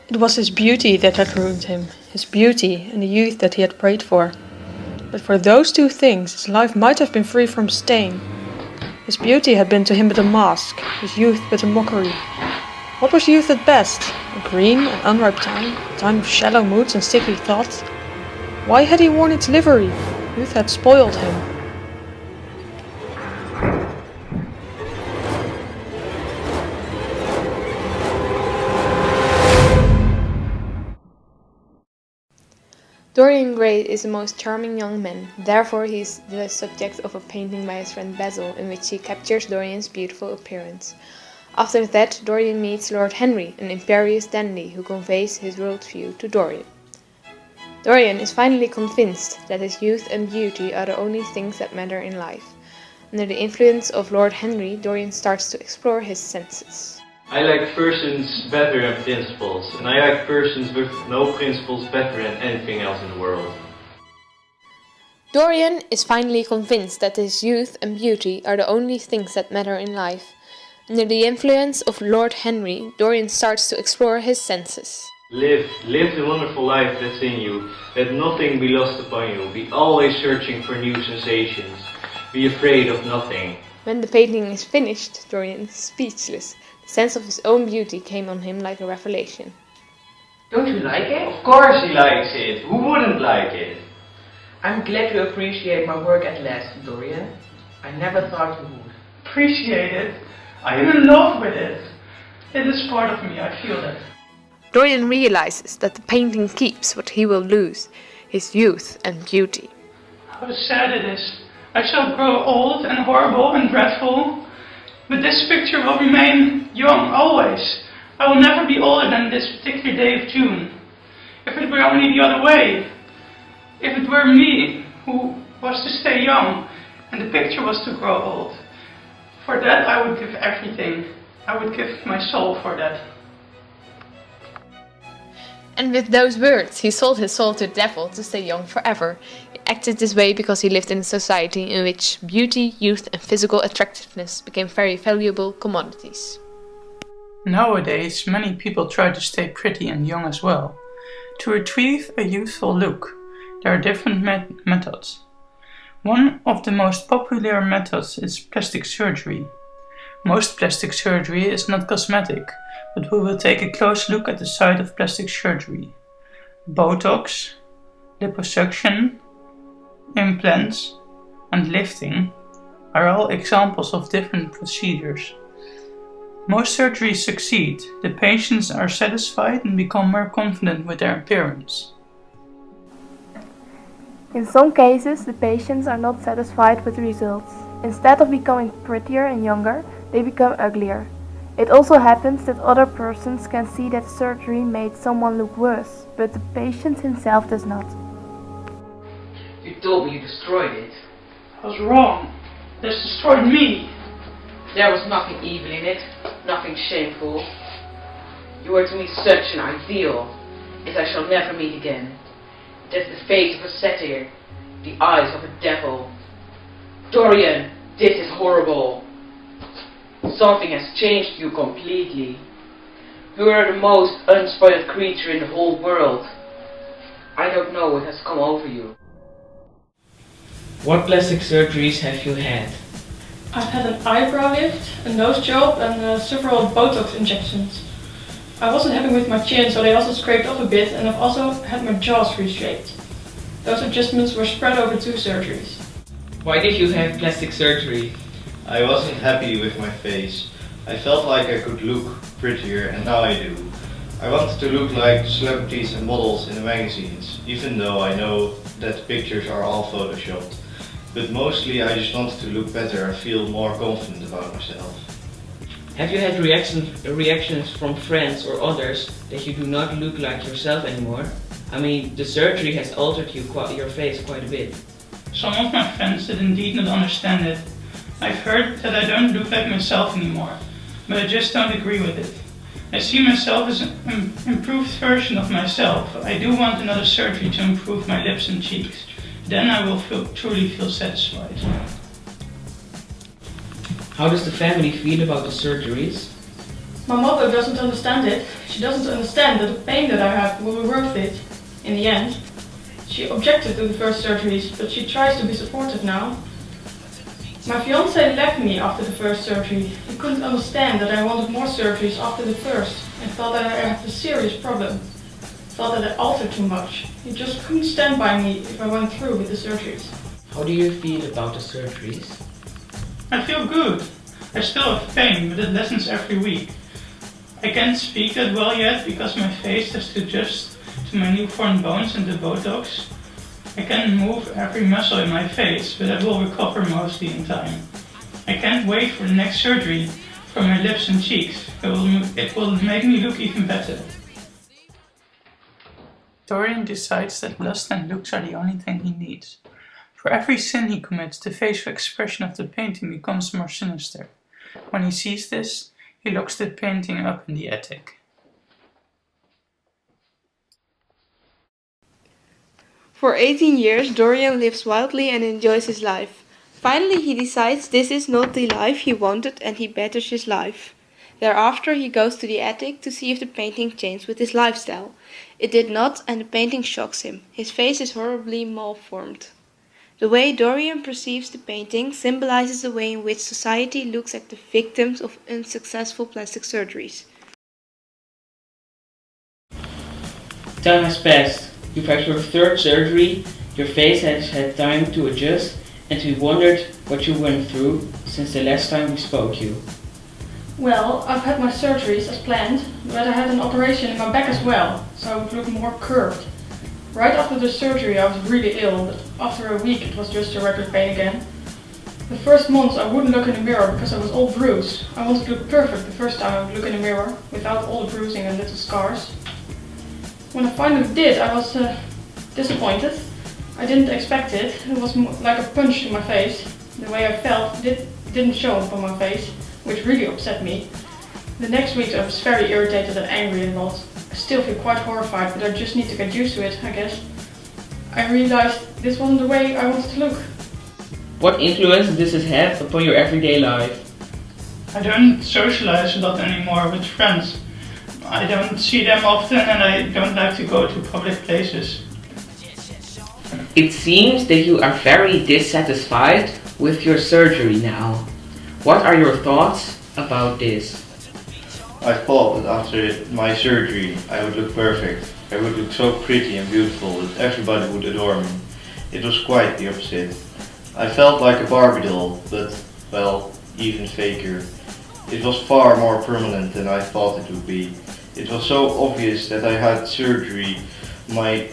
It was his beauty that had ruined him, his beauty and the youth that he had prayed for. But for those two things his life might have been free from stain. His beauty had been to him but a mask, his youth but a mockery. What was youth at best? A green and unripe time, a time of shallow moods and sickly thoughts? Why had he worn its livery? Youth had spoiled him. Dorian Gray is the most charming young man, therefore he is the subject of a painting by his friend Basil in which he captures Dorian's beautiful appearance. After that, Dorian meets Lord Henry, an imperious dandy who conveys his worldview to Dorian. Dorian is finally convinced that his youth and beauty are the only things that matter in life. Under the influence of Lord Henry, Dorian starts to explore his senses. I like persons better than principles, and I like persons with no principles better than anything else in the world. Dorian is finally convinced that his youth and beauty are the only things that matter in life. Under the influence of Lord Henry, Dorian starts to explore his senses. Live the wonderful life that's in you. Let nothing be lost upon you. Be always searching for new sensations. Be afraid of nothing. When the painting is finished, Dorian is speechless. The sense of his own beauty came on him like a revelation. Don't you like it? Of course he likes it. Who wouldn't like it? I'm glad you appreciate my work at last, Dorian. I never thought you would. Appreciate it? I am in love with it. It is part of me, I feel that. Dorian realizes that the painting keeps what he will lose, his youth and beauty. How sad it is. I shall grow old and horrible and dreadful. But this picture will remain young always. I will never be older than this particular day of June. If it were only the other way. If it were me who was to stay young and the picture was to grow old. For that I would give everything. I would give my soul for that. And with those words, he sold his soul to the devil to stay young forever. He acted this way because he lived in a society in which beauty, youth and physical attractiveness became very valuable commodities. Nowadays, many people try to stay pretty and young as well. To retrieve a youthful look, there are different methods. One of the most popular methods is plastic surgery. Most plastic surgery is not cosmetic, but we will take a close look at the side of plastic surgery. Botox, liposuction, implants, and lifting are all examples of different procedures. Most surgeries succeed, the patients are satisfied and become more confident with their appearance. In some cases, the patients are not satisfied with the results. Instead of becoming prettier and younger, they become uglier. It also happens that other persons can see that surgery made someone look worse, but the patient himself does not. You told me you destroyed it. I was wrong. This destroyed me. There was nothing evil in it, nothing shameful. You were to me such an ideal, as I shall never meet again. It has the face of a satyr, the eyes of a devil. Dorian, this is horrible. Something has changed you completely. You are the most unspoiled creature in the whole world. I don't know what has come over you. What plastic surgeries have you had? I've had an eyebrow lift, a nose job and several Botox injections. I wasn't happy with my chin, so they also scraped off a bit, and I've also had my jaws reshaped. Those adjustments were spread over 2 surgeries. Why did you have plastic surgery? I wasn't happy with my face. I felt like I could look prettier, and now I do. I wanted to look like celebrities and models in the magazines, even though I know that the pictures are all photoshopped. But mostly I just wanted to look better and feel more confident about myself. Have you had reactions from friends or others that you do not look like yourself anymore? I mean, the surgery has altered your face quite a bit. Some of my friends did indeed not understand it. I've heard that I don't look like myself anymore, but I just don't agree with it. I see myself as an improved version of myself. I do want another surgery to improve my lips and cheeks. Then I will truly feel satisfied. How does the family feel about the surgeries? My mother doesn't understand it. She doesn't understand that the pain that I have will be worth it in the end. She objected to the first surgeries, but she tries to be supportive now. My fiancé left me after the first surgery. He couldn't understand that I wanted more surgeries after the first and thought that I had a serious problem. Thought that I altered too much. He just couldn't stand by me if I went through with the surgeries. How do you feel about the surgeries? I feel good. I still have pain, but it lessens every week. I can't speak that well yet because my face has to adjust to my newborn bones and the Botox. I can't move every muscle in my face, but I will recover mostly in time. I can't wait for the next surgery for my lips and cheeks. It will make me look even better. Dorian decides that lust and looks are the only thing he needs. For every sin he commits, the facial expression of the painting becomes more sinister. When he sees this, he locks the painting up in the attic. For 18 years, Dorian lives wildly and enjoys his life. Finally, he decides this is not the life he wanted and he betters his life. Thereafter, he goes to the attic to see if the painting changed with his lifestyle. It did not, and the painting shocks him. His face is horribly malformed. The way Dorian perceives the painting symbolizes the way in which society looks at the victims of unsuccessful plastic surgeries. Time has passed. You've had your third surgery, your face has had time to adjust, and we wondered what you went through since the last time we spoke to you. Well, I've had my surgeries as planned, but I had an operation in my back as well, so I would look more curved. Right after the surgery I was really ill, but after a week it was just a regular pain again. The first months I wouldn't look in the mirror because I was all bruised. I wanted to look perfect the first time I would look in the mirror, without all the bruising and little scars. When I finally did, I was disappointed. I didn't expect it. It was like a punch in my face. The way I felt didn't show up on my face, which really upset me. The next week I was very irritated and angry a lot. I still feel quite horrified, but I just need to get used to it, I guess. I realized this wasn't the way I wanted to look. What influence does this have upon your everyday life? I don't socialize a lot anymore with friends. I don't see them often and I don't like to go to public places. It seems that you are very dissatisfied with your surgery now. What are your thoughts about this? I thought that after my surgery I would look perfect. I would look so pretty and beautiful that everybody would adore me. It was quite the opposite. I felt like a Barbie doll, but, well, even faker. It was far more permanent than I thought it would be. It was so obvious that I had surgery. My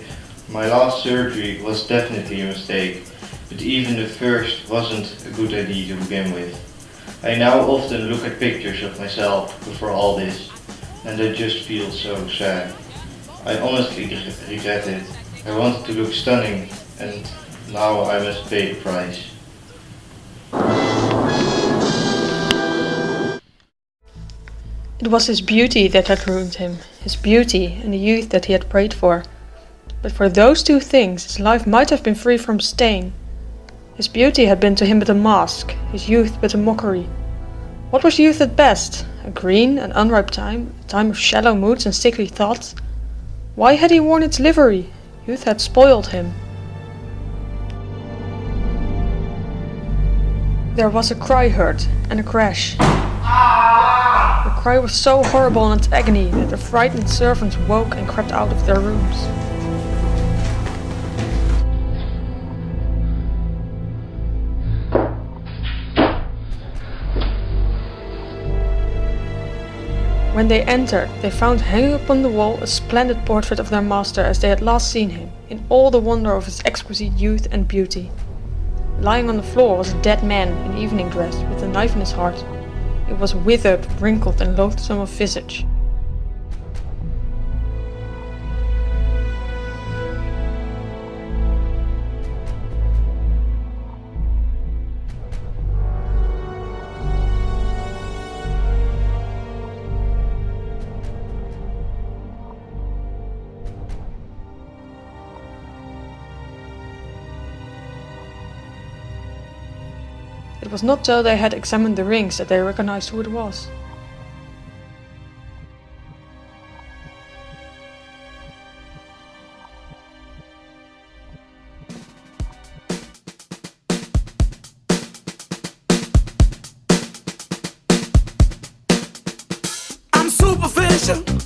last surgery was definitely a mistake, but even the first wasn't a good idea to begin with. I now often look at pictures of myself before all this, and I just feel so sad. I honestly regret it. I wanted to look stunning, and now I must pay the price. It was his beauty that had ruined him, his beauty and the youth that he had prayed for. But for those two things his life might have been free from stain. His beauty had been to him but a mask, his youth but a mockery. What was youth at best? A green and unripe time, a time of shallow moods and sickly thoughts? Why had he worn its livery? Youth had spoiled him. There was a cry heard, and a crash. The cry was so horrible in its agony that the frightened servants woke and crept out of their rooms. When they entered, they found hanging upon the wall a splendid portrait of their master as they had last seen him, in all the wonder of his exquisite youth and beauty. Lying on the floor was a dead man in evening dress, with a knife in his heart. It was withered, wrinkled, and loathsome of visage. It was not till they had examined the rings that they recognized who it was. Inception.